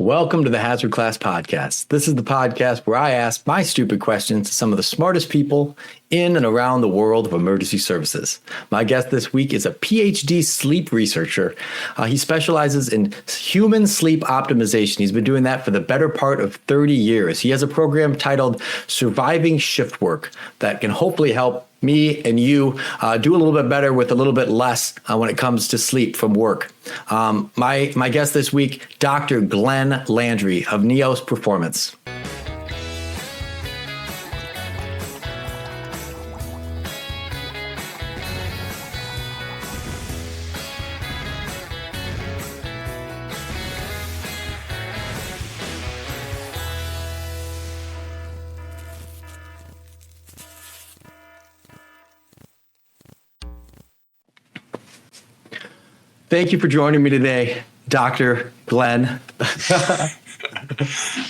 Welcome to the Hazard Class Podcast. This is the podcast where I ask my stupid questions to some of the smartest people in and around the world of emergency services. My guest this week is a PhD sleep researcher. He specializes in human sleep optimization. He's been doing that for the better part of 30 years. He has a program titled Surviving Shift Work that can hopefully help me and you do a little bit better with a little bit less when it comes to sleep from work. My guest this week, Dr. Glenn Landry of Neos Performance. Thank you for joining me today, Dr. Glenn.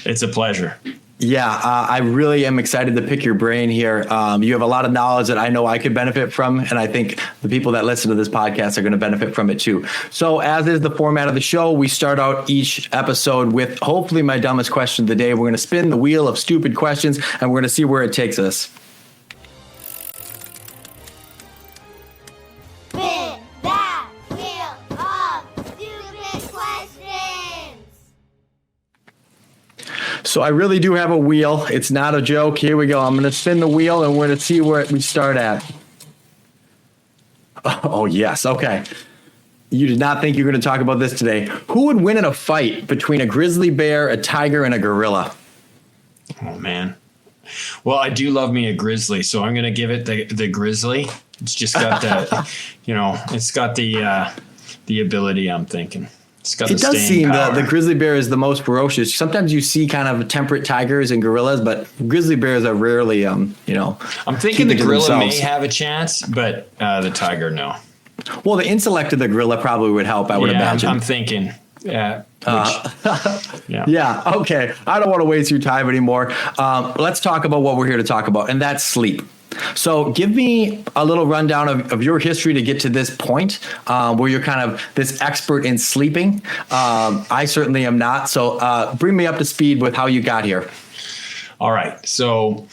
It's a pleasure. Yeah, I really am excited to pick your brain here. You have a lot of knowledge that I know I could benefit from, and I think the people that listen to this podcast are going to benefit from it too. So as is the format of the show, we start out each episode with hopefully my dumbest question of the day. We're going to spin the wheel of stupid questions, and we're going to see where it takes us. So I really do have a wheel. It's not a joke. Here we go. I'm going to spin the wheel and we're going to see where we start at. Oh, yes. Okay. You did not think you were going to talk about this today. Who would win in a fight between a grizzly bear, a tiger, and a gorilla? Oh, man. Well, I do love me a grizzly, so I'm going to give it the grizzly. It's just got the, it's got the ability I'm thinking. It does seem that the grizzly bear is the most ferocious. Sometimes you see kind of temperate tigers and gorillas, but grizzly bears are rarely, I'm thinking the gorilla may have a chance, but the tiger, no. Well, the intellect of the gorilla probably would help, I would imagine. I'm thinking. Yeah. Yeah. Okay. I don't want to waste your time anymore. Let's talk about what we're here to talk about, and that's sleep. So give me a little rundown of your history to get to this point where you're kind of this expert in sleeping. I certainly am not. So bring me up to speed with how you got here. All right. So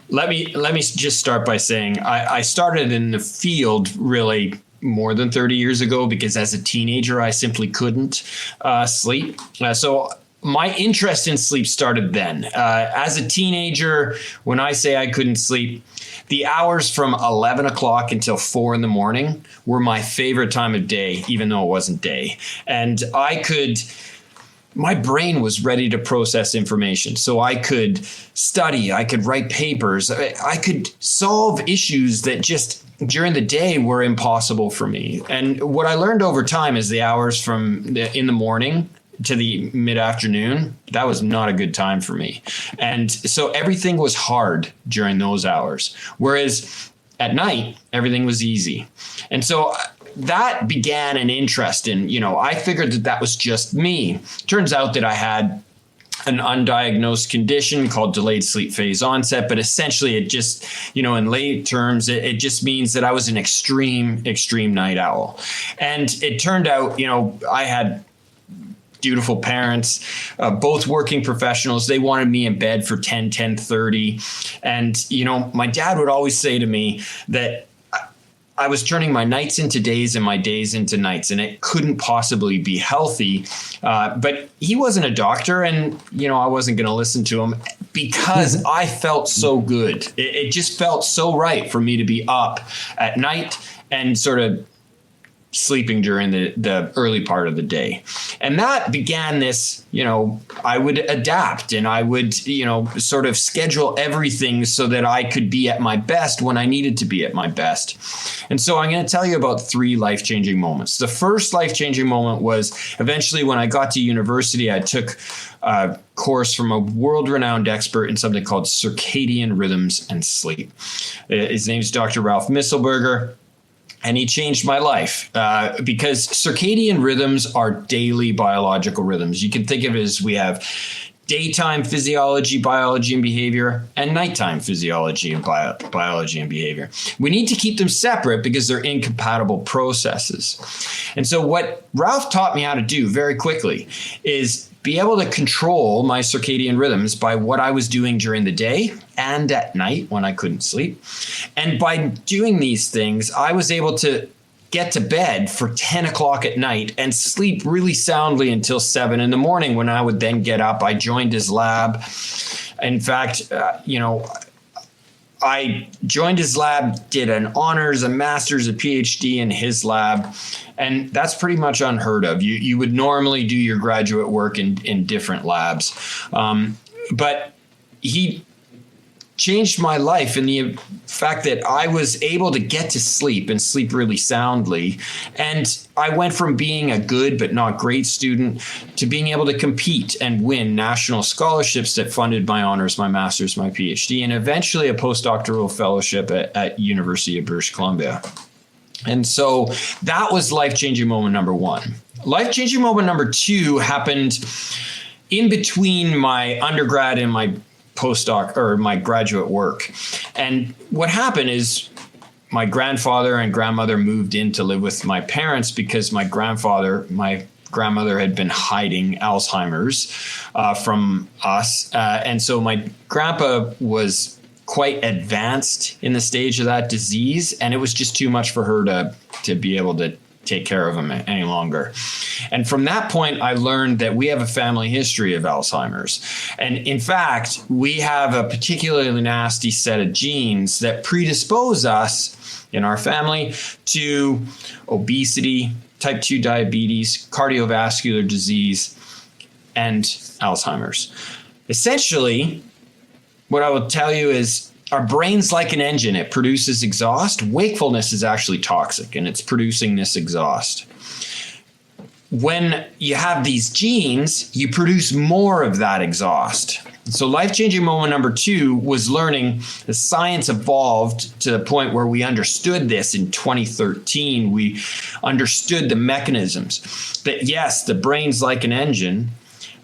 let me just start by saying I started in the field really more than 30 years ago because as a teenager, I simply couldn't sleep. So my interest in sleep started then. As a teenager, when I say I couldn't sleep, the hours from 11 o'clock until 4 in the morning were my favorite time of day, even though it wasn't day. And my brain was ready to process information. So I could study, I could write papers, I could solve issues that just during the day were impossible for me. And what I learned over time is the hours from in the morning to the mid-afternoon, that was not a good time for me. And so everything was hard during those hours. Whereas at night, everything was easy. And so that began an interest in, I figured that was just me. Turns out that I had an undiagnosed condition called delayed sleep phase onset, but essentially it just, in lay terms, it just means that I was an extreme night owl. And it turned out, I had beautiful parents, both working professionals. They wanted me in bed for 10:30. And, my dad would always say to me that I was turning my nights into days and my days into nights, and it couldn't possibly be healthy. But he wasn't a doctor, and, I wasn't going to listen to him because I felt so good. It just felt so right for me to be up at night and sort of sleeping during the early part of the day. And that began this, I would adapt and I would, sort of schedule everything so that I could be at my best when I needed to be at my best. And so I'm going to tell you about 3 life-changing moments. The first life-changing moment was eventually when I got to university, I took a course from a world-renowned expert in something called circadian rhythms and sleep. His name is Dr. Ralph Misselberger. And he changed my life because circadian rhythms are daily biological rhythms. You can think of it as we have daytime physiology, biology, and behavior, and nighttime physiology and biology and behavior. We need to keep them separate because they're incompatible processes. And so what Ralph taught me how to do very quickly is be able to control my circadian rhythms by what I was doing during the day and at night when I couldn't sleep. And by doing these things, I was able to get to bed for 10 o'clock at night and sleep really soundly until 7 in the morning, when I would then get up. I joined his lab. In fact, I joined his lab, did an honors, a master's, a PhD in his lab. And that's pretty much unheard of. You would normally do your graduate work in different labs. But he changed my life in the fact that I was able to get to sleep and sleep really soundly. And I went from being a good but not great student to being able to compete and win national scholarships that funded my honors, my master's, my PhD, and eventually a postdoctoral fellowship at University of British Columbia. And so that was life-changing moment number one. Life-changing moment number two happened in between my undergrad and my postdoc or my graduate work. And what happened is my grandfather and grandmother moved in to live with my parents because my grandmother had been hiding Alzheimer's from us. And so my grandpa was quite advanced in the stage of that disease, and it was just too much for her to be able to take care of him any longer. And from that point, I learned that we have a family history of Alzheimer's. And in fact, we have a particularly nasty set of genes that predispose us in our family to obesity, type 2 diabetes, cardiovascular disease, and Alzheimer's. Essentially, what I will tell you is our brain's like an engine. It produces exhaust. Wakefulness is actually toxic, and it's producing this exhaust. When you have these genes, you produce more of that exhaust. So life-changing moment number two was learning the science evolved to the point where we understood this in 2013. We understood the mechanisms that, yes, the brain's like an engine,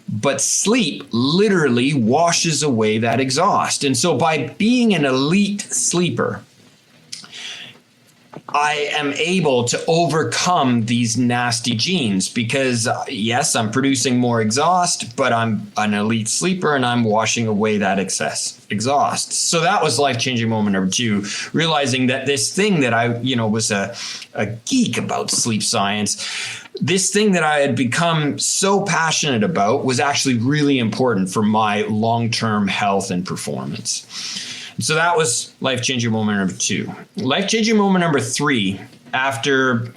but sleep literally washes away that exhaust. And so by being an elite sleeper, I am able to overcome these nasty genes because, yes, I'm producing more exhaust, but I'm an elite sleeper and I'm washing away that excess exhaust. So that was life-changing moment number two, realizing that this thing that I, was a geek about sleep science, this thing that I had become so passionate about was actually really important for my long-term health and performance. So that was life-changing moment number two. Life-changing moment number three, after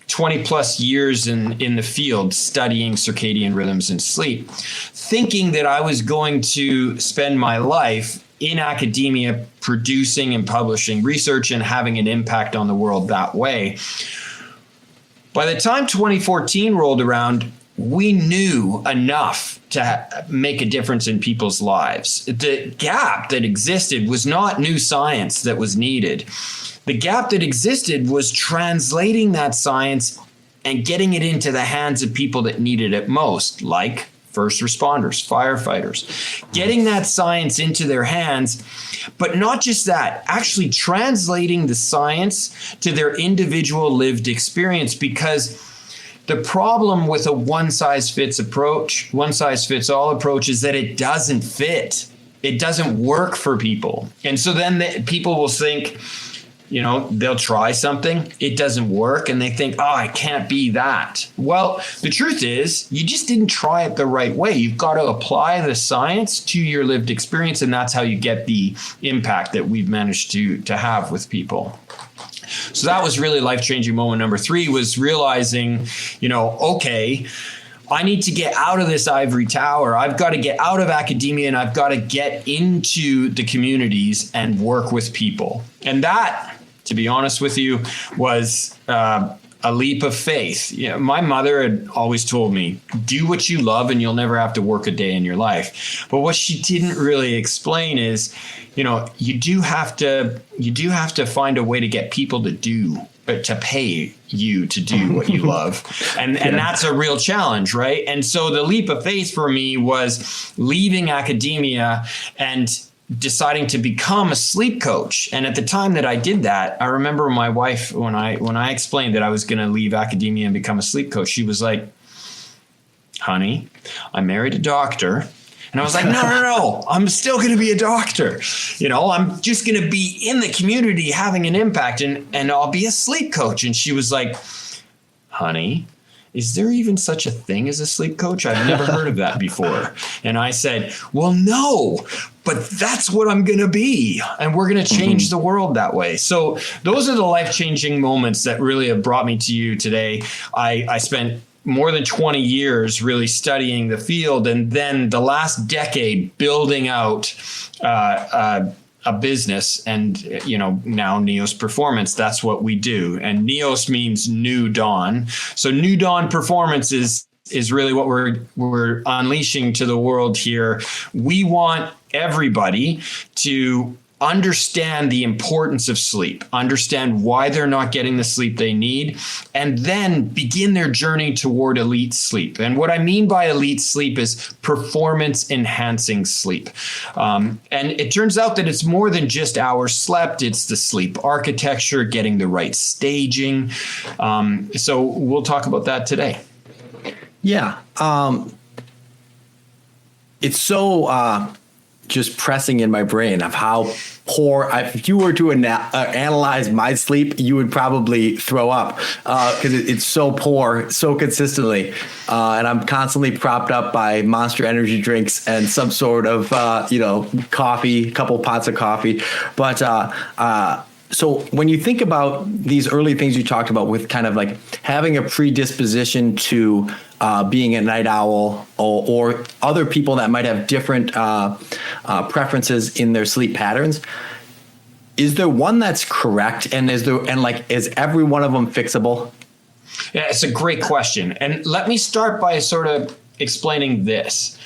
20 plus years in the field studying circadian rhythms and sleep, thinking that I was going to spend my life in academia producing and publishing research and having an impact on the world that way. By the time 2014 rolled around, we knew enough to make a difference in people's lives. The gap that existed was not new science that was needed. The gap that existed was translating that science and getting it into the hands of people that needed it most, like first responders, firefighters, getting that science into their hands, but not just that, actually translating the science to their individual lived experience. Because the problem with a one-size-fits-all approach is that it doesn't fit. It doesn't work for people. And so then people will think, they'll try something, it doesn't work, and they think, I can't be that. Well, the truth is, you just didn't try it the right way. You've got to apply the science to your lived experience, and that's how you get the impact that we've managed to have with people. So that was really life-changing moment number three, was realizing, okay, I need to get out of this ivory tower. I've got to get out of academia and I've got to get into the communities and work with people. And that, to be honest with you, was a leap of faith. My mother had always told me, do what you love and you'll never have to work a day in your life. But what she didn't really explain is, you do have to find a way to get people to do to pay you to do what you love. And that's a real challenge, right? And so the leap of faith for me was leaving academia and deciding to become a sleep coach. And at the time that I did that, I remember my wife, when I explained that I was going to leave academia and become a sleep coach, she was like, honey, I married a doctor. And I was like, no, I'm still going to be a doctor. I'm just going to be in the community having an impact, and I'll be a sleep coach. And she was like, honey, is there even such a thing as a sleep coach? I've never heard of that before. And I said, well, no, but that's what I'm going to be. And we're going to change the world that way. So those are the life-changing moments that really have brought me to you today. I spent more than 20 years really studying the field, and then the last decade building out a business, and now Neos Performance, that's what we do. And Neos means new dawn. So new dawn performance is really what we're unleashing to the world here. We want everybody to understand the importance of sleep, understand why they're not getting the sleep they need, and then begin their journey toward elite sleep. And what I mean by elite sleep is performance enhancing sleep. And it turns out that it's more than just hours slept. It's the sleep architecture, getting the right staging. So we'll talk about that today. Yeah. It's so just pressing in my brain of how poor, if you were to analyze my sleep, you would probably throw up because it's so poor, so consistently. And I'm constantly propped up by Monster energy drinks and some sort of, coffee, a couple pots of coffee. But so when you think about these early things you talked about with kind of like having a predisposition to being a night owl or other people that might have different preferences in their sleep patterns, is there one that's correct? And is every one of them fixable? Yeah, it's a great question. And let me start by sort of explaining this.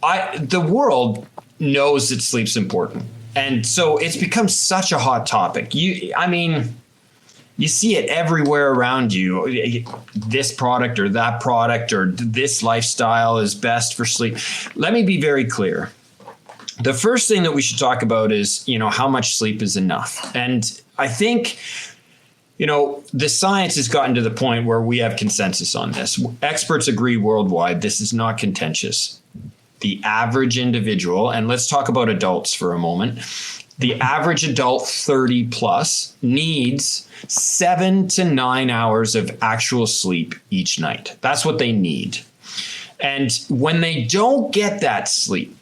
The world knows that sleep's important. And so it's become such a hot topic. You see it everywhere around you. This product or that product or this lifestyle is best for sleep. Let me be very clear. The first thing that we should talk about is, how much sleep is enough. And I think, the science has gotten to the point where we have consensus on this. Experts agree worldwide. This is not contentious. The average individual, and let's talk about adults for a moment. The average adult 30 plus needs 7 to 9 hours of actual sleep each night. That's what they need. And when they don't get that sleep,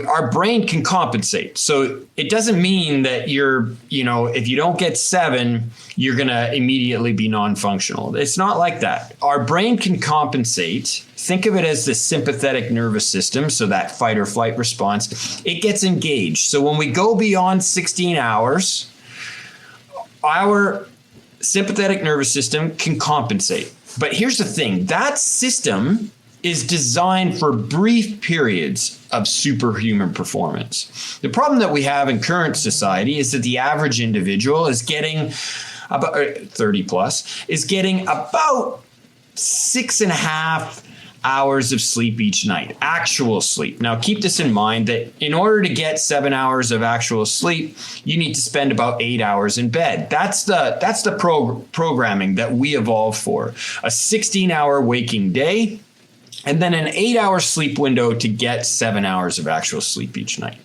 our brain can compensate. So it doesn't mean that if you don't get 7, you're going to immediately be non-functional. It's not like that. Our brain can compensate. Think of it as the sympathetic nervous system. So that fight or flight response, it gets engaged. So when we go beyond 16 hours, our sympathetic nervous system can compensate. But here's the thing, that system is designed for brief periods of superhuman performance. The problem that we have in current society is that the average individual is getting about 30 plus, is getting about 6.5 hours of sleep each night, actual sleep. Now, keep this in mind that in order to get 7 hours of actual sleep, you need to spend about 8 hours in bed. That's the programming that we evolved for. A 16-hour waking day, and then an 8-hour sleep window to get 7 hours of actual sleep each night.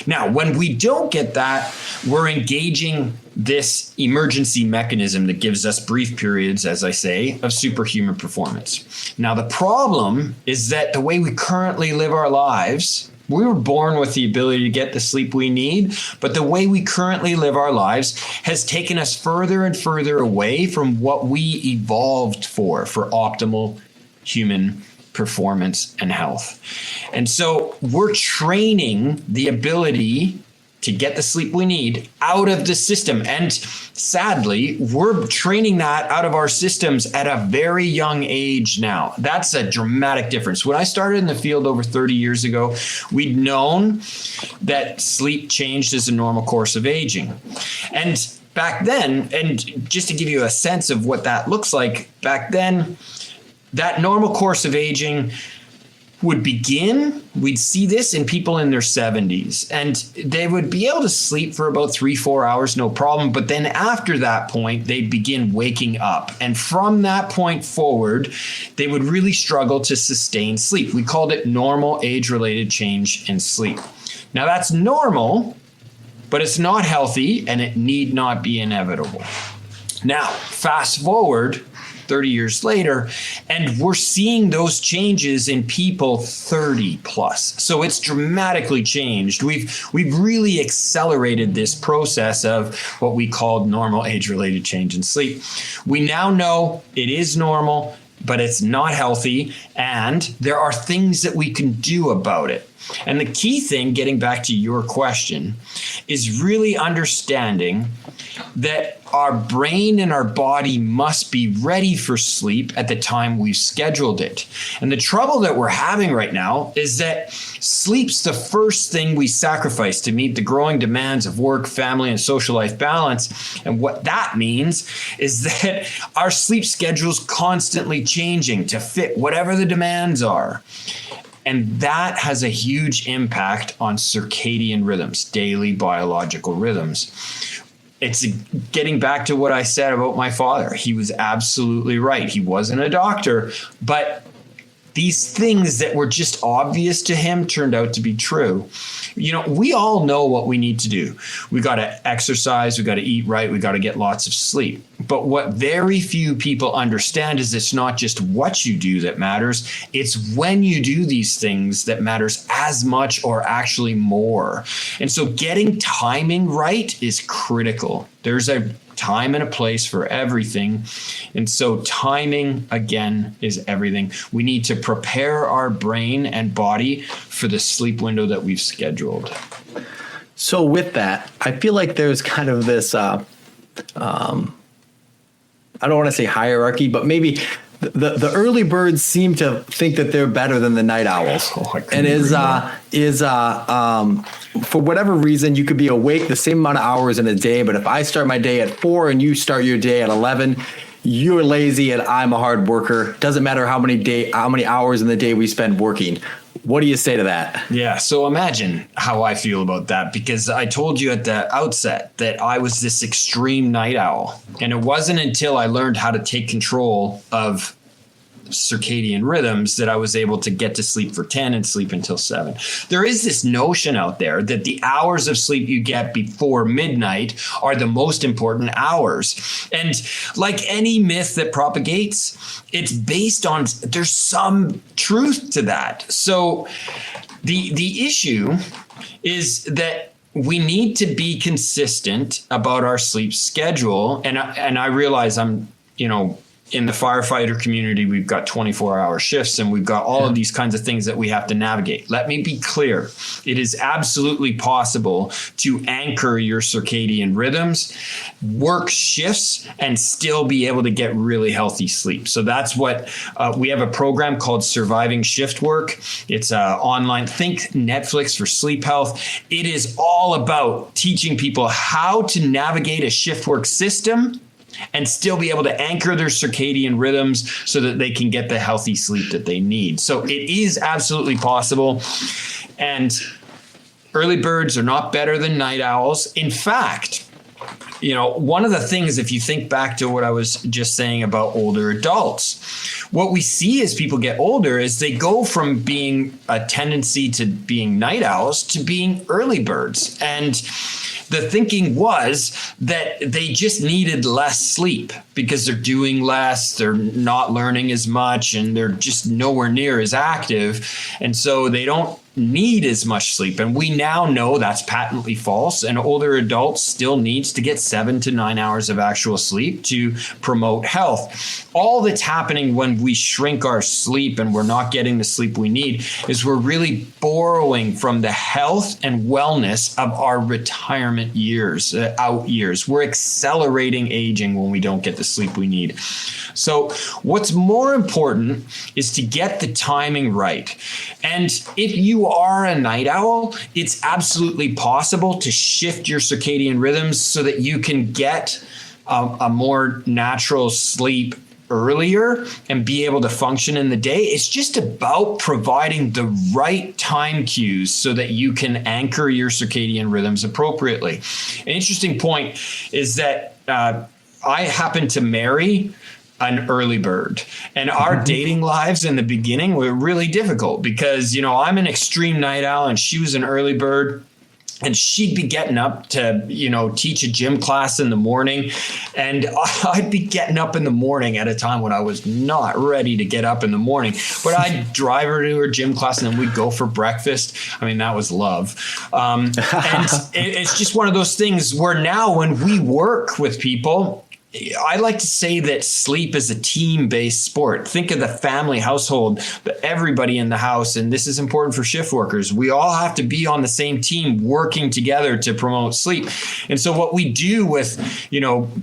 Now, when we don't get that, we're engaging this emergency mechanism that gives us brief periods, as I say, of superhuman performance. Now, the problem is that the way we currently live our lives, we were born with the ability to get the sleep we need, but the way we currently live our lives has taken us further and further away from what we evolved for optimal human performance and health. And so we're training the ability to get the sleep we need out of the system. And sadly, we're training that out of our systems at a very young age now. That's a dramatic difference. When I started in the field over 30 years ago, we'd known that sleep changed as a normal course of aging. And back then, and just to give you a sense of what that looks like, back then, that normal course of aging would begin, we'd see this in people in their 70s, and they would be able to sleep for about 3-4 hours, no problem. But then after that point, they'd begin waking up. And from that point forward, they would really struggle to sustain sleep. We called it normal age-related change in sleep. Now that's normal, but it's not healthy, and it need not be inevitable. Now, fast forward 30 years later, and we're seeing those changes in people 30 plus. So it's dramatically changed. We've really accelerated this process of what we called normal age-related change in sleep. We now know it is normal, but it's not healthy, and there are things that we can do about it. And the key thing, getting back to your question, is really understanding that our brain and our body must be ready for sleep at the time we've scheduled it. And the trouble that we're having right now is that sleep's the first thing we sacrifice to meet the growing demands of work, family, and social life balance. And what that means is that our sleep schedule's constantly changing to fit whatever the demands are. And that has a huge impact on circadian rhythms, daily biological rhythms. It's getting back to what I said about my father. He was absolutely right. He wasn't a doctor, but these things that were just obvious to him turned out to be true. You know, we all know what we need to do. We got to exercise, we got to eat right, we got to get lots of sleep. But what very few people understand is it's not just what you do that matters, it's when you do these things that matters as much or actually more. And so getting timing right is critical. There's a time and a place for everything. And so timing, again, is everything. We need to prepare our brain and body for the sleep window that we've scheduled. So with that, I feel like there's kind of this, I don't want to say hierarchy, but maybe the early birds seem to think that they're better than the night owls. For whatever reason, you could be awake the same amount of hours in a day, but if I start my day at 4 and you start your day at 11, you're lazy and I'm a hard worker. Doesn't matter how many hours in the day we spend working. What do you say to that? Yeah, so imagine how I feel about that, because I told you at the outset that I was this extreme night owl. And it wasn't until I learned how to take control of circadian rhythms that I was able to get to sleep for 10 and sleep until 7. There is this notion out there that the hours of sleep you get before midnight are the most important hours. And like any myth that propagates, it's based on, there's some truth to that. So the issue is that we need to be consistent about our sleep schedule. And I realize I'm, in the firefighter community, we've got 24-hour shifts and we've got all of these kinds of things that we have to navigate. Let me be clear. It is absolutely possible to anchor your circadian rhythms, work shifts, and still be able to get really healthy sleep. So that's what we have a program called Surviving Shift Work. It's online. Think Netflix for sleep health. It is all about teaching people how to navigate a shift work system and still be able to anchor their circadian rhythms so that they can get the healthy sleep that they need. So it is absolutely possible. And early birds are not better than night owls. In fact, one of the things, if you think back to what I was just saying about older adults, what we see as people get older is they go from being a tendency to being night owls to being early birds. And the thinking was that they just needed less sleep because they're doing less, they're not learning as much, and they're just nowhere near as active. And so they don't need as much sleep. And we now know that's patently false. And older adults still needs to get 7 to 9 hours of actual sleep to promote health. all that's happening when we shrink our sleep and we're not getting the sleep we need is we're really borrowing from the health and wellness of our retirement years, out years. We're accelerating aging when we don't get the sleep we need. So what's more important is to get the timing right. And if you are a night owl, it's absolutely possible to shift your circadian rhythms so that you can get a more natural sleep earlier and be able to function in the day. It's just about providing the right time cues so that you can anchor your circadian rhythms appropriately. An interesting point is that I happen to marry an early bird, and our dating lives in the beginning were really difficult because, I'm an extreme night owl and she was an early bird. And she'd be getting up to, teach a gym class in the morning. And I'd be getting up in the morning at a time when I was not ready to get up in the morning. But I'd drive her to her gym class and then we'd go for breakfast. I mean, that was love. And it's just one of those things where now when we work with people, I like to say that sleep is a team-based sport. Think of the family household, everybody in the house, and this is important for shift workers. We all have to be on the same team working together to promote sleep. And so what we do with,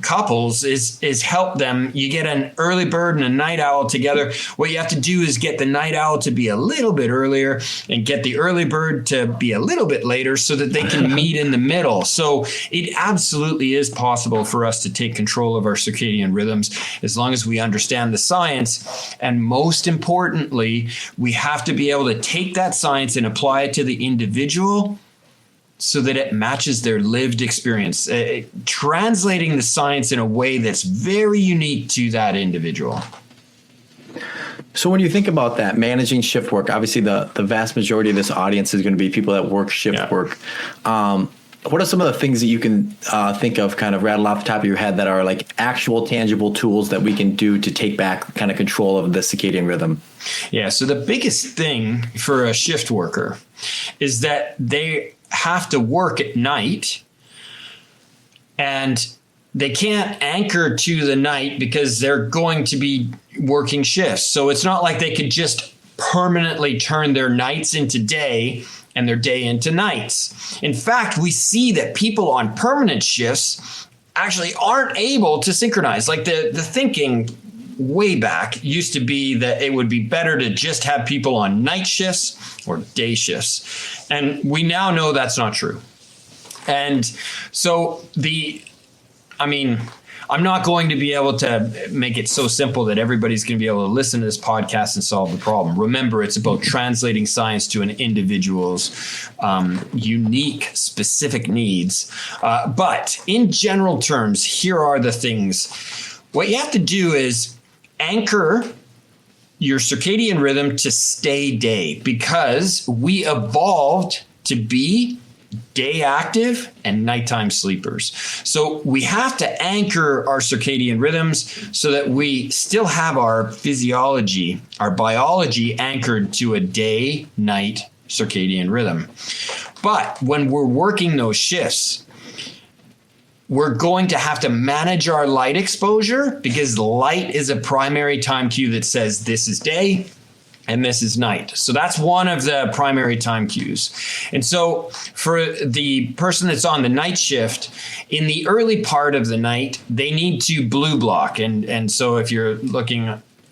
couples is help them. You get an early bird and a night owl together. What you have to do is get the night owl to be a little bit earlier and get the early bird to be a little bit later so that they can meet in the middle. So it absolutely is possible for us to take control of our circadian rhythms as long as we understand the science. And most importantly, we have to be able to take that science and apply it to the individual so that it matches their lived experience, translating the science in a way that's very unique to that individual. So when you think about that, managing shift work, obviously the vast majority of this audience is going to be people that work shift work. What are some of the things that you can think of, kind of rattle off the top of your head, that are like actual tangible tools that we can do to take back kind of control of the circadian rhythm? Yeah. So the biggest thing for a shift worker is that they have to work at night and they can't anchor to the night because they're going to be working shifts. So it's not like they could just permanently turn their nights into day and their day into nights. In fact, we see that people on permanent shifts actually aren't able to synchronize. Like the thinking way back used to be that it would be better to just have people on night shifts or day shifts. And we now know that's not true. And so I'm not going to be able to make it so simple that everybody's going to be able to listen to this podcast and solve the problem. Remember, it's about translating science to an individual's unique, specific needs. But in general terms, here are the things. What you have to do is anchor your circadian rhythm to stay day, because we evolved to be day active and nighttime sleepers. So we have to anchor our circadian rhythms so that we still have our physiology, our biology anchored to a day-night circadian rhythm. But when we're working those shifts, we're going to have to manage our light exposure, because light is a primary time cue that says this is day and this is night. So that's one of the primary time cues. And so for the person that's on the night shift, in the early part of the night, they need to blue block. And so if you're looking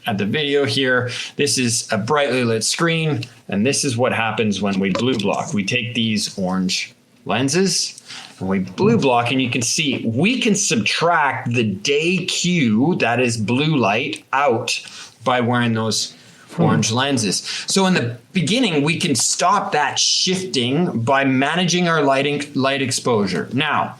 at the video here, this is a brightly lit screen, and this is what happens when we blue block. We take these orange lenses and we blue block, and you can see we can subtract the day cue, that is blue light, out by wearing those orange lenses. So in the beginning, we can stop that shifting by managing our light exposure. Now,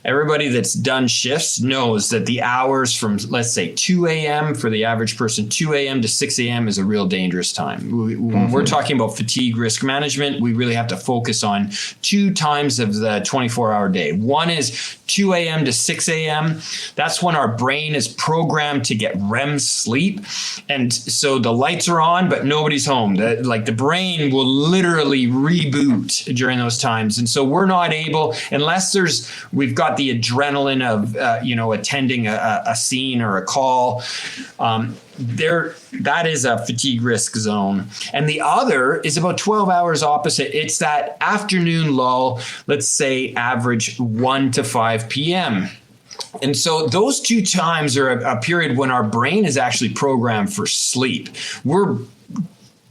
everybody that's done shifts knows that the hours from, let's say, 2 a.m. for the average person, 2 a.m. to 6 a.m. is a real dangerous time. When we're talking about fatigue risk management, we really have to focus on 2 times of the 24-hour day. One is 2 a.m. to 6 a.m. That's when our brain is programmed to get REM sleep. And so the lights are on, but nobody's home. The brain will literally reboot during those times. And so we're not able, unless we've got got the adrenaline of, attending a scene or a call. That is a fatigue risk zone. And the other is about 12 hours opposite. It's that afternoon lull, let's say average 1 to 5 p.m. And so those two times are a period when our brain is actually programmed for sleep. We're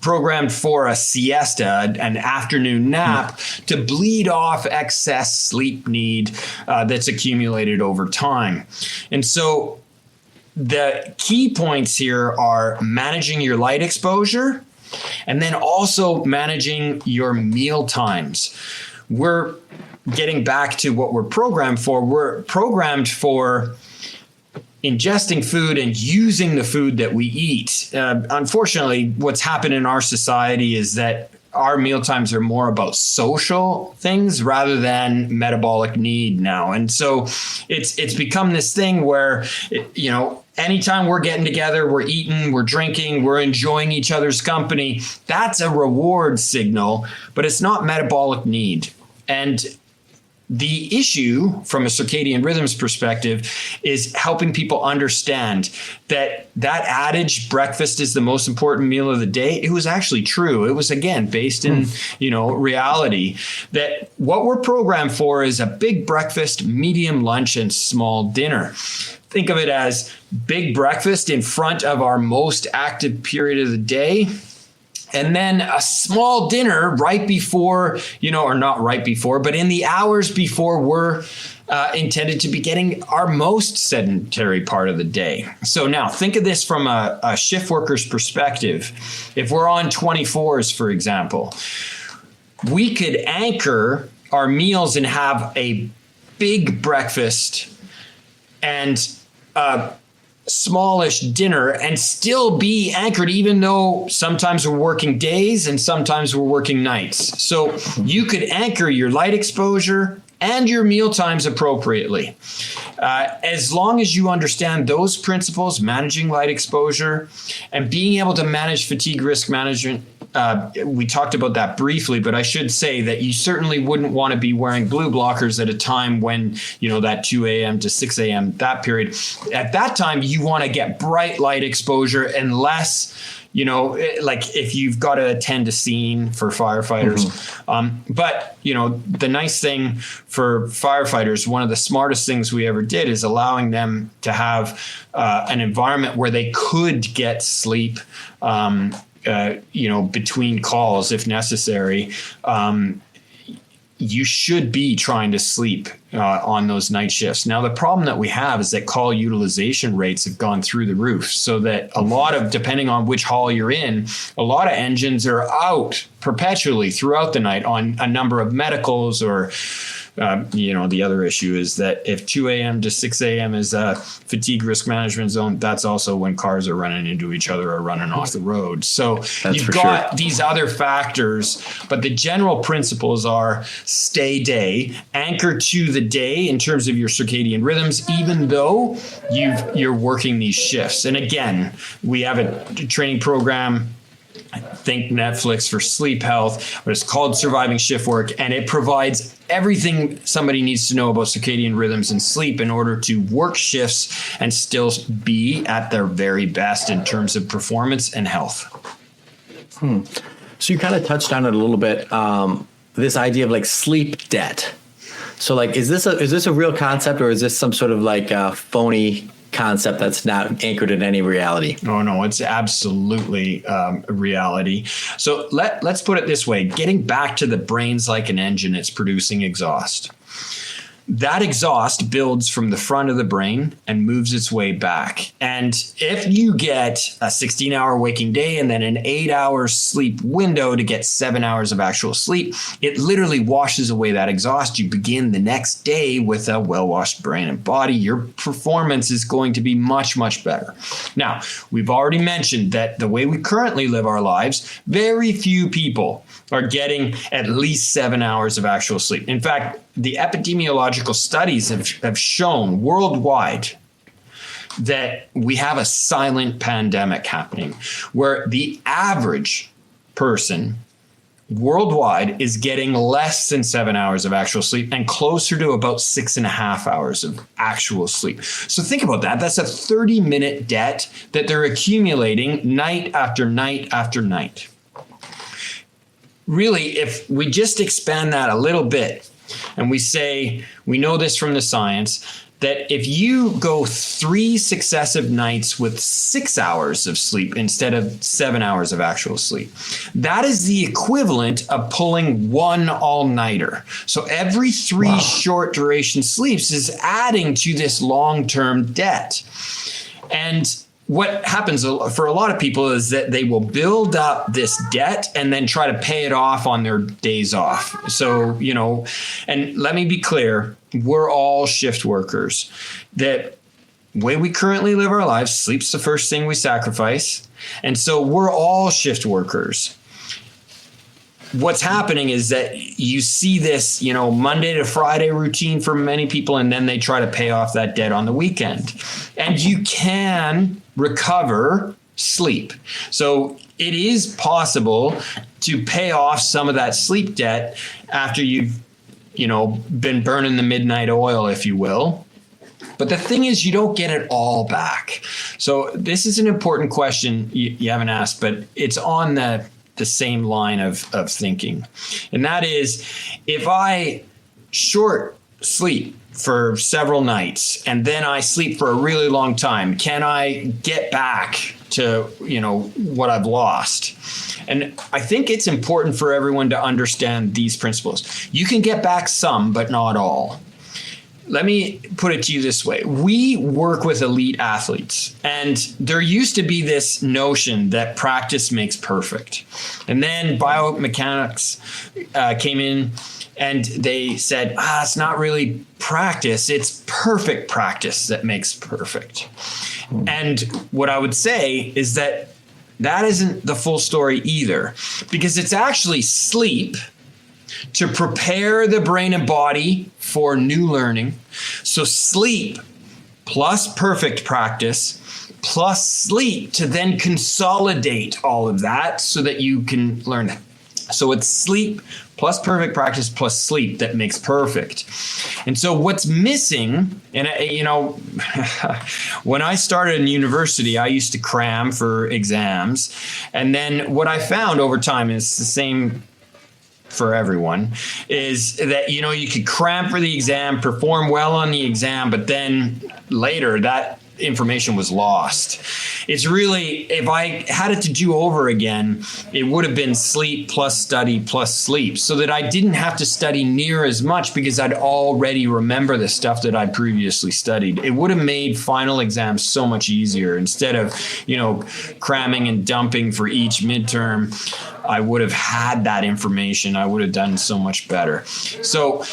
programmed for a siesta, an afternoon nap, to bleed off excess sleep need that's accumulated over time. And so the key points here are managing your light exposure and then also managing your meal times. We're getting back to what we're programmed for. We're programmed for ingesting food and using the food that we eat. Unfortunately, what's happened in our society is that our meal times are more about social things rather than metabolic need now. And so it's become this thing where, anytime we're getting together, we're eating, we're drinking, we're enjoying each other's company. That's a reward signal, but it's not metabolic need. And the issue from a circadian rhythms perspective is helping people understand that adage, breakfast is the most important meal of the day. It was actually true. It was, again, based in, reality, that what we're programmed for is a big breakfast, medium lunch, and small dinner. Think of it as big breakfast in front of our most active period of the day. And then a small dinner right before, or not right before, but in the hours before we're intended to be getting our most sedentary part of the day. So now think of this from a shift worker's perspective. If we're on 24s, for example, we could anchor our meals and have a big breakfast and smallish dinner and still be anchored, even though sometimes we're working days and sometimes we're working nights. So you could anchor your light exposure and your meal times appropriately. As long as you understand those principles, managing light exposure and being able to manage fatigue risk management. We talked about that briefly, but I should say that you certainly wouldn't want to be wearing blue blockers at a time when, that 2 a.m. to 6 a.m., that period. At that time, you want to get bright light exposure unless, like if you've got to attend a scene for firefighters. But, the nice thing for firefighters, one of the smartest things we ever did is allowing them to have an environment where they could get sleep between calls if necessary. You should be trying to sleep on those night shifts. Now, the problem that we have is that call utilization rates have gone through the roof, so that a lot of, depending on which hall you're in, a lot of engines are out perpetually throughout the night on a number of medicals or the other issue is that if 2 a.m. to 6 a.m. is a fatigue risk management zone, that's also when cars are running into each other or running off the road. So you've got these other factors, but the general principles are stay day, anchor to the day in terms of your circadian rhythms, even though you're working these shifts. And again, we have a training program, think Netflix for sleep health, but it's called Surviving Shift Work, and it provides everything somebody needs to know about circadian rhythms and sleep in order to work shifts and still be at their very best in terms of performance and health. So you kind of touched on it a little bit, this idea of like sleep debt. So like, is this a real concept, or is this some sort of like phony concept that's not anchored in any reality? Oh, no, it's absolutely a reality. So let's put it this way. Getting back to the brain's like an engine, it's producing exhaust. That exhaust builds from the front of the brain and moves its way back. And if you get a 16-hour waking day and then an 8-hour sleep window to get 7 hours of actual sleep, it literally washes away that exhaust. You begin the next day with a well-washed brain and body. Your performance is going to be much, much better. Now, we've already mentioned that the way we currently live our lives, very few people are getting at least 7 hours of actual sleep. In fact, the epidemiological studies have shown worldwide that we have a silent pandemic happening where the average person worldwide is getting less than 7 hours of actual sleep and closer to about 6.5 hours of actual sleep. So think about that. That's a 30-minute debt that they're accumulating night after night after night. Really, if we just expand that a little bit and we say, we know this from the science, that if you go 3 successive nights with 6 hours of sleep instead of 7 hours of actual sleep, that is the equivalent of pulling 1 all-nighter. So every 3 short duration sleeps is adding to this long-term debt. And what happens for a lot of people is that they will build up this debt and then try to pay it off on their days off. So, and let me be clear, we're all shift workers. That way we currently live our lives, sleep's the first thing we sacrifice. And so we're all shift workers. What's happening is that you see this, Monday to Friday routine for many people, and then they try to pay off that debt on the weekend. And you can recover sleep. So it is possible to pay off some of that sleep debt after you've, been burning the midnight oil, if you will. But the thing is, you don't get it all back. So this is an important question you haven't asked, but it's on the same line of thinking. And that is, if I short sleep for several nights and then I sleep for a really long time, can I get back to, what I've lost? And I think it's important for everyone to understand these principles. You can get back some, but not all. Let me put it to you this way. We work with elite athletes, and there used to be this notion that practice makes perfect. And then biomechanics came in and they said, it's not really practice, it's perfect practice that makes perfect. And what I would say is that isn't the full story either, because it's actually sleep to prepare the brain and body for new learning. So sleep plus perfect practice plus sleep to then consolidate all of that so that you can learn that. So it's sleep plus perfect practice plus sleep that makes perfect. And so what's missing, and when I started in university, I used to cram for exams. And then what I found over time is the same for everyone, is that, you could cram for the exam, perform well on the exam, but then later that information was lost. It's really, if I had it to do over again, it would have been sleep plus study plus sleep, so that I didn't have to study near as much because I'd already remember the stuff that I previously studied. It would have made final exams so much easier. Instead of, cramming and dumping for each midterm, I would have had that information. I would have done so much better. So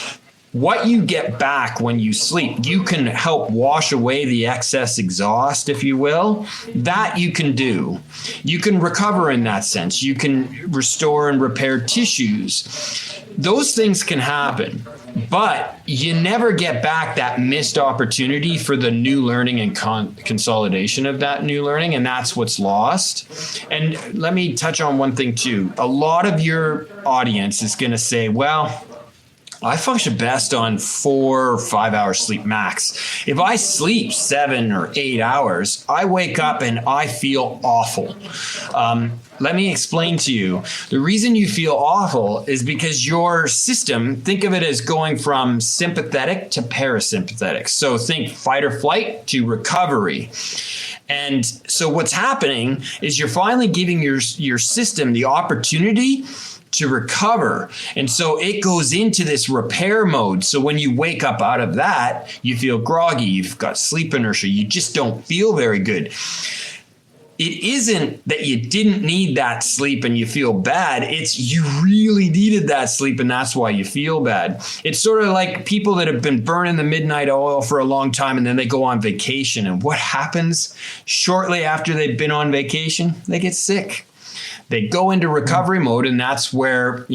what you get back when you sleep, you can help wash away the excess exhaust, if you will. That you can do. You can recover in that sense. You can restore and repair tissues. Those things can happen, but you never get back that missed opportunity for the new learning and consolidation of that new learning, and that's what's lost. And let me touch on one thing too. A lot of your audience is going to say, well, I function best on 4 or 5 hours sleep max. If I sleep 7 or 8 hours, I wake up and I feel awful. Let me explain to you. The reason you feel awful is because your system, think of it as going from sympathetic to parasympathetic. So think fight or flight to recovery. And so what's happening is you're finally giving your system the opportunity to recover. And so it goes into this repair mode. So when you wake up out of that, you feel groggy, you've got sleep inertia, you just don't feel very good. It isn't that you didn't need that sleep and you feel bad. It's you really needed that sleep and that's why you feel bad. It's sort of like people that have been burning the midnight oil for a long time and then they go on vacation. And what happens shortly after they've been on vacation? They get sick. They go into recovery mode, and that's where,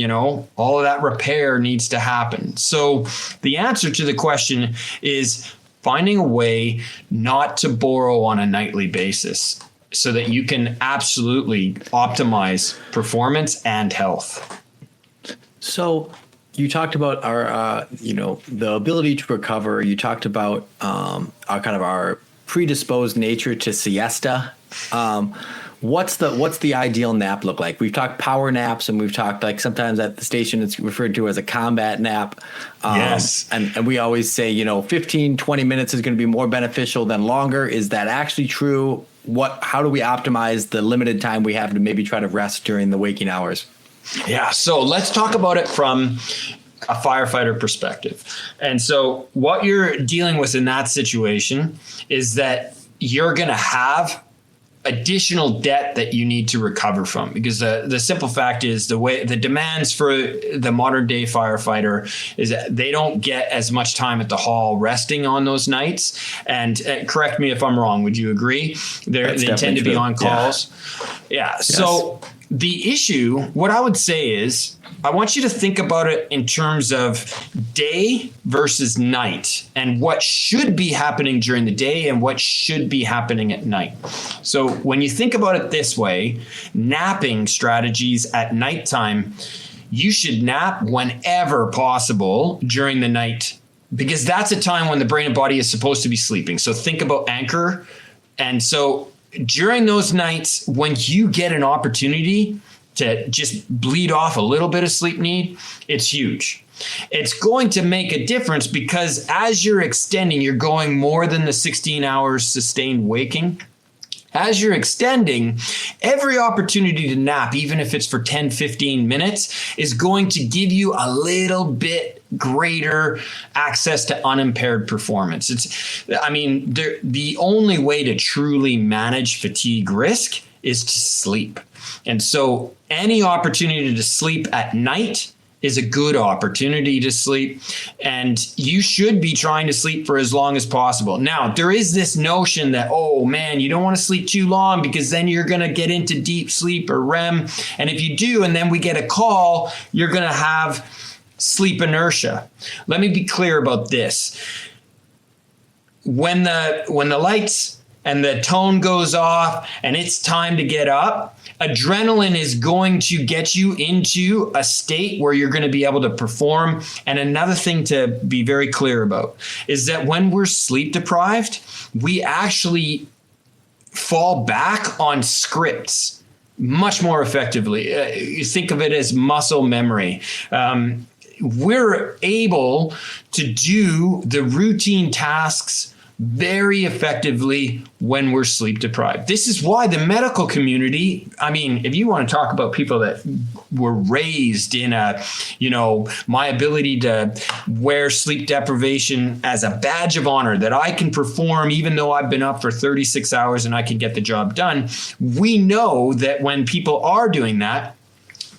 all of that repair needs to happen. So the answer to the question is finding a way not to borrow on a nightly basis so that you can absolutely optimize performance and health. So you talked about our, the ability to recover. You talked about our predisposed nature to siesta. What's the ideal nap look like? We've talked power naps, and we've talked, like, sometimes at the station it's referred to as a combat nap. Yes. And we always say, 15, 20 minutes is going to be more beneficial than longer. Is that actually true? How do we optimize the limited time we have to maybe try to rest during the waking hours? Yeah. So let's talk about it from a firefighter perspective. And so what you're dealing with in that situation is that you're going to have additional debt that you need to recover from, because the simple fact is the demands for the modern day firefighter is that they don't get as much time at the hall resting on those nights. And correct me if I'm wrong. Would you agree? They tend to be on calls. Yeah. Yes. So the issue, what I would say is, I want you to think about it in terms of day versus night, and what should be happening during the day and what should be happening at night. So when you think about it this way, napping strategies at nighttime, you should nap whenever possible during the night, because that's a time when the brain and body is supposed to be sleeping. So think about anchor. And so during those nights, when you get an opportunity to just bleed off a little bit of sleep need, it's huge. It's going to make a difference, because as you're extending, you're going more than the 16 hours sustained waking. As you're extending, every opportunity to nap, even if it's for 10, 15 minutes, is going to give you a little bit greater access to unimpaired performance. The only way to truly manage fatigue risk is to sleep. And so any opportunity to sleep at night is a good opportunity to sleep, and you should be trying to sleep for as long as possible. Now, there is this notion that, oh man, you don't want to sleep too long because then you're going to get into deep sleep or REM. And if you do, and then we get a call, you're going to have sleep inertia. Let me be clear about this. When the lights and the tone goes off and it's time to get up, adrenaline is going to get you into a state where you're going to be able to perform. And another thing to be very clear about is that when we're sleep deprived, we actually fall back on scripts much more effectively. You think of it as muscle memory. We're able to do the routine tasks very effectively when we're sleep deprived. This is why the medical community, if you want to talk about people that were raised in my ability to wear sleep deprivation as a badge of honor, that I can perform even though I've been up for 36 hours and I can get the job done. We know that when people are doing that,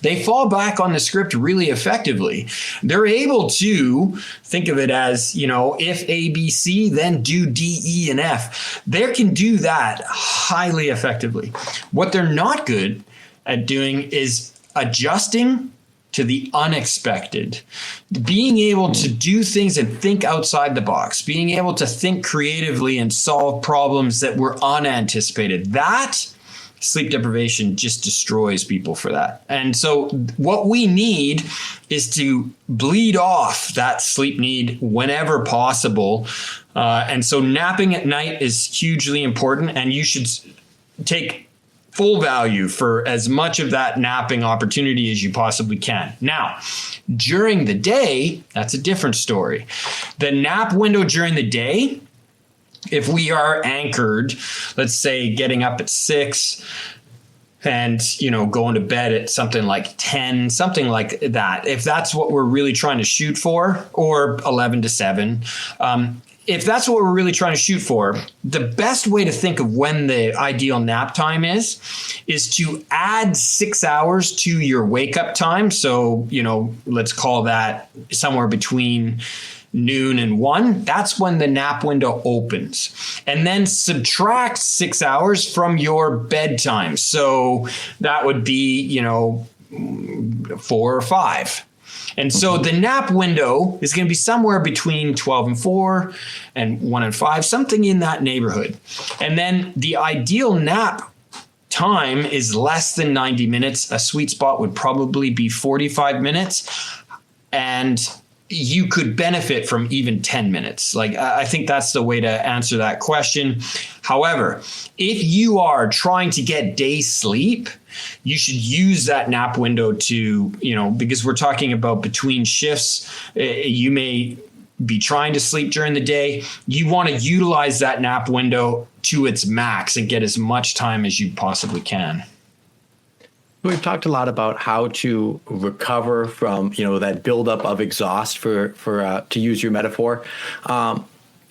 they fall back on the script really effectively. They're able to think of it as, if A, B, C, then do D, E, and F. They can do that highly effectively. What they're not good at doing is adjusting to the unexpected, being able to do things and think outside the box, being able to think creatively and solve problems that were unanticipated. That sleep deprivation just destroys people for that. And so what we need is to bleed off that sleep need whenever possible. And so napping at night is hugely important, and you should take full value for as much of that napping opportunity as you possibly can. Now, during the day, that's a different story. The nap window during the day, if we are anchored, let's say getting up at 6 and, going to bed at something like 10, something like that, if that's what we're really trying to shoot for, or 11 to 7, if that's what we're really trying to shoot for, the best way to think of when the ideal nap time is to add 6 hours to your wake up time. So, let's call that somewhere between noon and 1. That's when the nap window opens. And then subtract 6 hours from your bedtime. So that would be, 4 or 5. And so the nap window is going to be somewhere between 12 and 4 and 1 and 5, something in that neighborhood. And then the ideal nap time is less than 90 minutes. A sweet spot would probably be 45 minutes. and you could benefit from even 10 minutes. Like, I think that's the way to answer that question. However, if you are trying to get day sleep, you should use that nap window to, because we're talking about between shifts, you may be trying to sleep during the day. You want to utilize that nap window to its max and get as much time as you possibly can. We've talked a lot about how to recover from, that buildup of exhaust for to use your metaphor.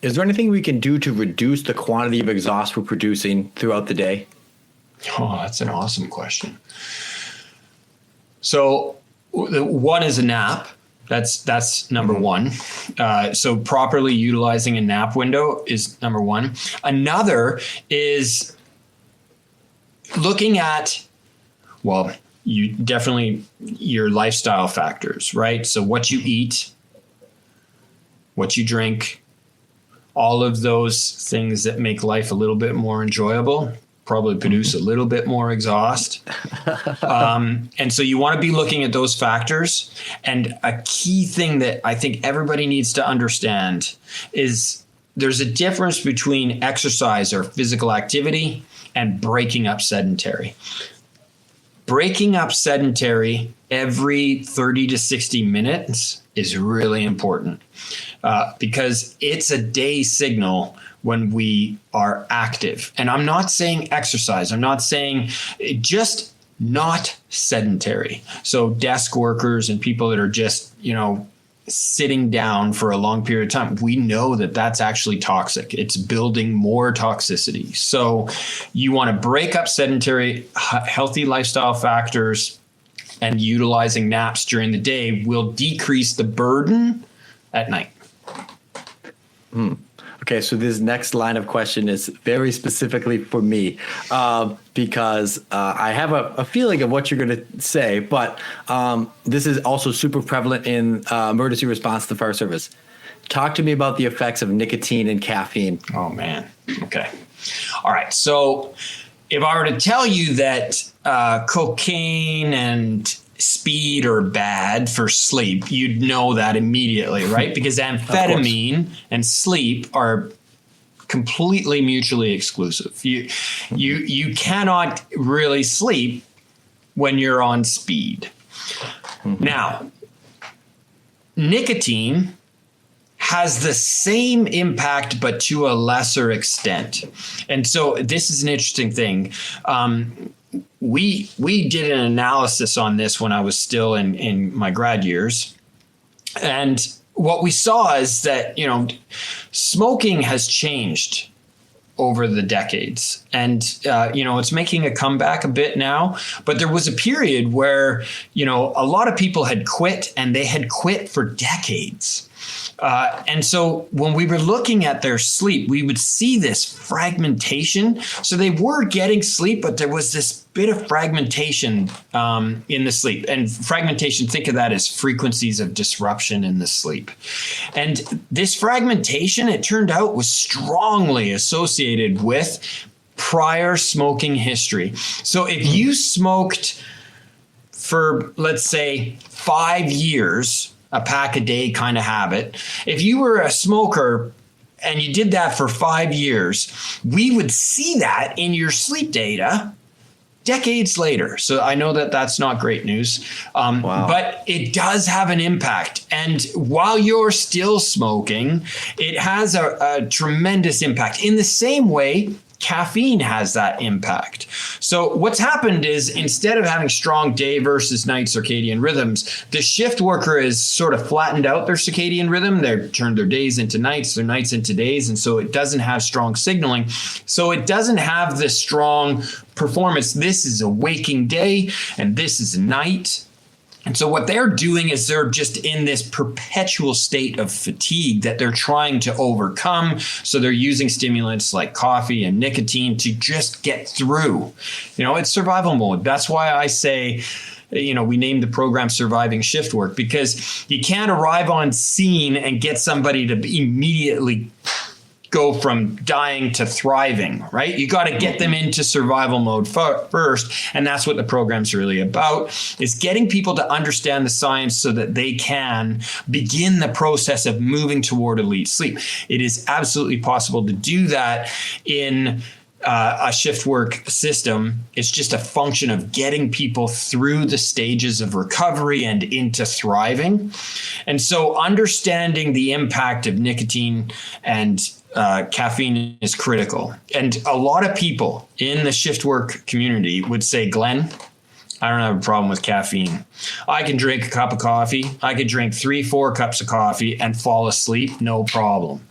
Is there anything we can do to reduce the quantity of exhaust we're producing throughout the day? Oh, that's an awesome question. So one is a nap. That's number one. So properly utilizing a nap window is number one. Another is looking at, well, you definitely your lifestyle factors, right? So what you eat, what you drink, all of those things that make life a little bit more enjoyable probably produce a little bit more exhaust. And so you want to be looking at those factors. And a key thing that I think everybody needs to understand is there's a difference between exercise or physical activity and breaking up sedentary. Breaking up sedentary every 30 to 60 minutes is really important because it's a day signal when we are active. And I'm not saying exercise. I'm not saying just not sedentary. So desk workers and people that are just, sitting down for a long period of time, we know that that's actually toxic. It's building more toxicity. So you want to break up sedentary, healthy lifestyle factors, and utilizing naps during the day will decrease the burden at night. Okay, so this next line of question is very specifically for me because I have a feeling of what you're going to say, but this is also super prevalent in emergency response to fire service. Talk to me about the effects of nicotine and caffeine. Oh, man. Okay. All right. So if I were to tell you that cocaine and speed are bad for sleep, you'd know that immediately, right? Because amphetamine and sleep are completely mutually exclusive. You cannot really sleep when you're on speed. Now, nicotine has the same impact, but to a lesser extent. And so this is an interesting thing. We did an analysis on this when I was still in my grad years. And what we saw is that, smoking has changed over the decades. And, it's making a comeback a bit now. But there was a period where, a lot of people had quit, and they had quit for decades. And so when we were looking at their sleep, we would see this fragmentation. So they were getting sleep, but there was this bit of fragmentation in the sleep. And fragmentation, think of that as frequencies of disruption in the sleep. And this fragmentation, it turned out, was strongly associated with prior smoking history. So if you smoked for, let's say, 5 years, a pack a day kind of habit. If you were a smoker and you did that for 5 years, we would see that in your sleep data decades later. So I know that that's not great news, but it does have an impact. And while you're still smoking, it has a tremendous impact. In the same way, caffeine has that impact. So what's happened is, instead of having strong day versus night circadian rhythms, the shift worker has sort of flattened out their circadian rhythm. They've turned their days into nights, their nights into days. And so it doesn't have strong signaling. So it doesn't have the strong performance. This is a waking day and this is a night. And so what they're doing is they're just in this perpetual state of fatigue that they're trying to overcome. So they're using stimulants like coffee and nicotine to just get through. It's survival mode. That's why I say, we named the program Surviving Shift Work, because you can't arrive on scene and get somebody to immediately go from dying to thriving, right? You got to get them into survival mode first. And that's what the program's really about, is getting people to understand the science so that they can begin the process of moving toward elite sleep. It is absolutely possible to do that in a shift work system. It's just a function of getting people through the stages of recovery and into thriving. And so understanding the impact of nicotine and caffeine is critical. And a lot of people in the shift work community would say, Glenn, I don't have a problem with caffeine. I can drink a cup of coffee. I could drink 3-4 cups of coffee and fall asleep, no problem.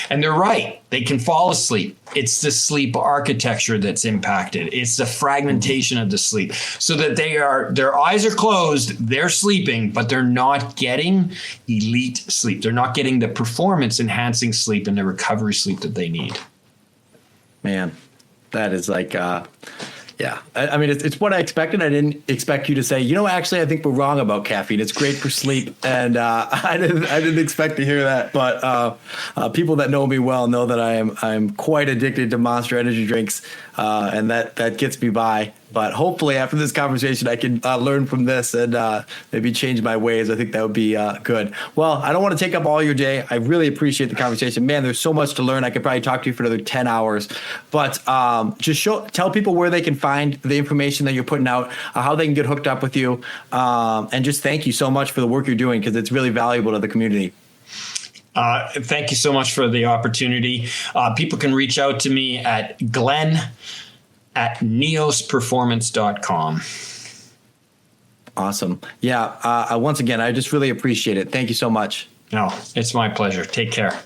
And they're right. They can fall asleep. It's the sleep architecture that's impacted. It's the fragmentation of the sleep, so that their eyes are closed, they're sleeping, but they're not getting elite sleep. They're not getting the performance enhancing sleep and the recovery sleep that they need. Man, that is like, yeah, I mean, it's what I expected. I didn't expect you to say, actually, I think we're wrong about caffeine. It's great for sleep. And I didn't expect to hear that. But people that know me well know that I'm quite addicted to Monster energy drinks, and that gets me by. But hopefully after this conversation, I can learn from this and maybe change my ways. I think that would be good. Well, I don't want to take up all your day. I really appreciate the conversation. Man, there's so much to learn. I could probably talk to you for another 10 hours. But just tell people where they can find the information that you're putting out, how they can get hooked up with you. And just thank you so much for the work you're doing, because it's really valuable to the community. Thank you so much for the opportunity. People can reach out to me at glenn@neosperformance.com. Awesome. Yeah. Once again, I just really appreciate it. Thank you so much. No, it's my pleasure. Take care.